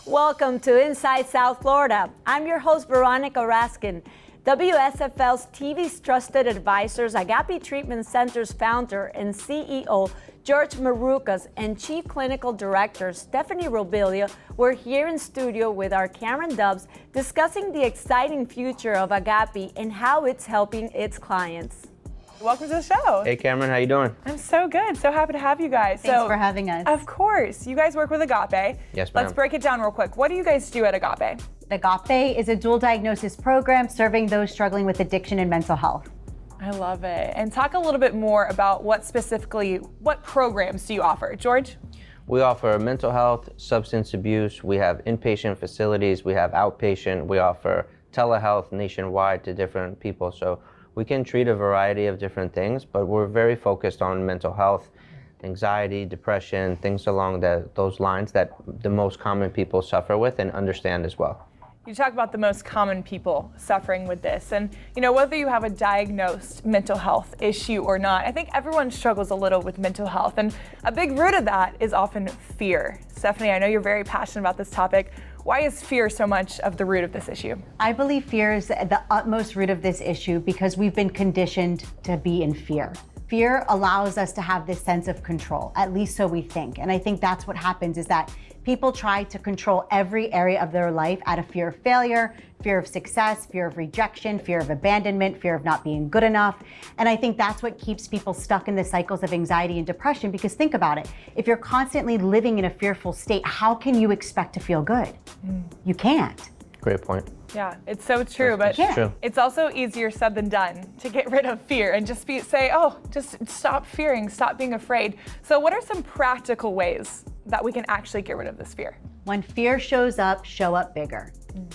Welcome to Inside South Florida. I'm your host, Veronica Raskin. WSFL's TV's trusted advisors, Agape Treatment Center's founder and CEO, George Marucas, and Chief Clinical Director, Stephanie Robilio, were here in studio with our Karen Dubs discussing the exciting future of Agape and how it's helping its clients. Welcome to the show. Hey Cameron, how you doing? I'm so good. So happy to have you guys. Thanks for having us. Of course. You guys work with Agape. Yes, ma'am. Let's break it down real quick. What do you guys do at Agape? Agape is a dual diagnosis program serving those struggling with addiction and mental health. I love it. And talk a little bit more about what programs do you offer? George? We offer mental health, substance abuse. We have inpatient facilities. We have outpatient. We offer telehealth nationwide to different people. So we can treat a variety of different things, but we're very focused on mental health, anxiety, depression, things along those lines that the most common people suffer with and understand as well. You talk about the most common people suffering with this, and whether you have a diagnosed mental health issue or not, I think everyone struggles a little with mental health, and a big root of that is often fear. Stephanie, I know you're very passionate about this topic. Why is fear so much of the root of this issue? I believe fear is the utmost root of this issue because we've been conditioned to be in fear. Fear allows us to have this sense of control, at least so we think. And I think that's what happens is that people try to control every area of their life out of fear of failure, fear of success, fear of rejection, fear of abandonment, fear of not being good enough. And I think that's what keeps people stuck in the cycles of anxiety and depression, because think about it. If you're constantly living in a fearful state, how can you expect to feel good? You can't. Great point. Yeah, it's so true, but it's also easier said than done to get rid of fear and just just stop fearing, stop being afraid. So what are some practical ways that we can actually get rid of this fear? When fear shows up, show up bigger,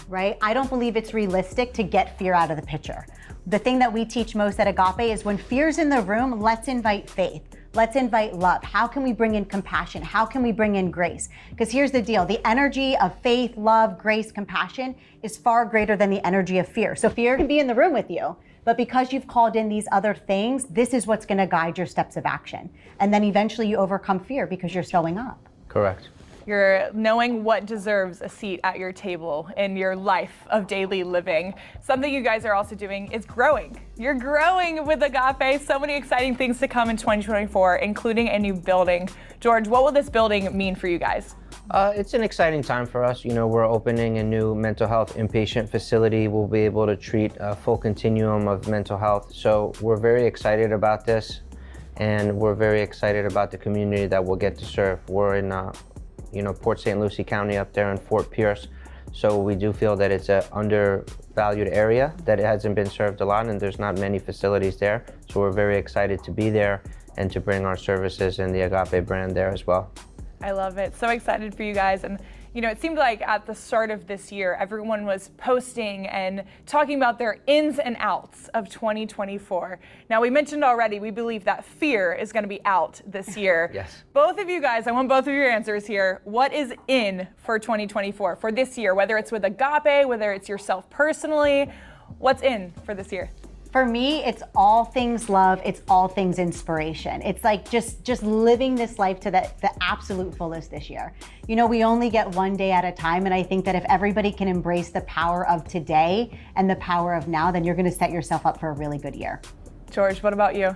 right? I don't believe it's realistic to get fear out of the picture. The thing that we teach most at Agape is when fear's in the room, let's invite faith. Let's invite love. How can we bring in compassion? How can we bring in grace? Because here's the deal. The energy of faith, love, grace, compassion is far greater than the energy of fear. So fear can be in the room with you, but because you've called in these other things, this is what's going to guide your steps of action. And then eventually you overcome fear because you're showing up. Correct. You're knowing what deserves a seat at your table in your life of daily living. Something you guys are also doing is growing. You're growing with Agape. So many exciting things to come in 2024, including a new building. George, what will this building mean for you guys? It's an exciting time for us. We're opening a new mental health inpatient facility. We'll be able to treat a full continuum of mental health. So we're very excited about this, and we're very excited about the community that we'll get to serve. We're in Port St. Lucie County up there in Fort Pierce. So we do feel that it's an undervalued area, that it hasn't been served a lot, and there's not many facilities there. So we're very excited to be there and to bring our services and the Agape brand there as well. I love it. So excited for you guys. And it seemed like at the start of this year, everyone was posting and talking about their ins and outs of 2024. Now, we mentioned already, we believe that fear is going to be out this year. Yes. Both of you guys, I want both of your answers here. What is in for 2024, for this year, whether it's with Agape, whether it's yourself personally? What's in for this year? For me, it's all things love. It's all things inspiration. It's like just living this life to the absolute fullest this year. We only get one day at a time. And I think that if everybody can embrace the power of today and the power of now, then you're going to set yourself up for a really good year. George, what about you?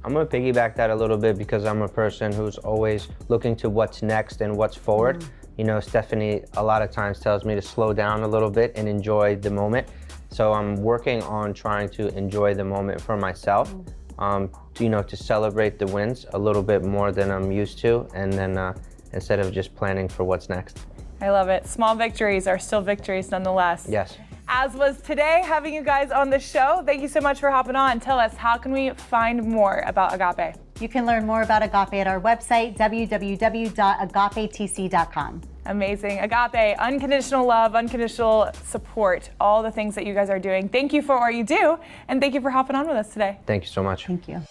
I'm going to piggyback that a little bit because I'm a person who's always looking to what's next and what's forward. Stephanie a lot of times tells me to slow down a little bit and enjoy the moment. So I'm working on trying to enjoy the moment for myself, to celebrate the wins a little bit more than I'm used to, and then instead of just planning for what's next. I love it. Small victories are still victories nonetheless. Yes. As was today, having you guys on the show. Thank you so much for hopping on. Tell us, how can we find more about Agape? You can learn more about Agape at our website, www.agapetc.com. Amazing. Agape, unconditional love, unconditional support, all the things that you guys are doing. Thank you for what you do, and thank you for hopping on with us today. Thank you so much. Thank you.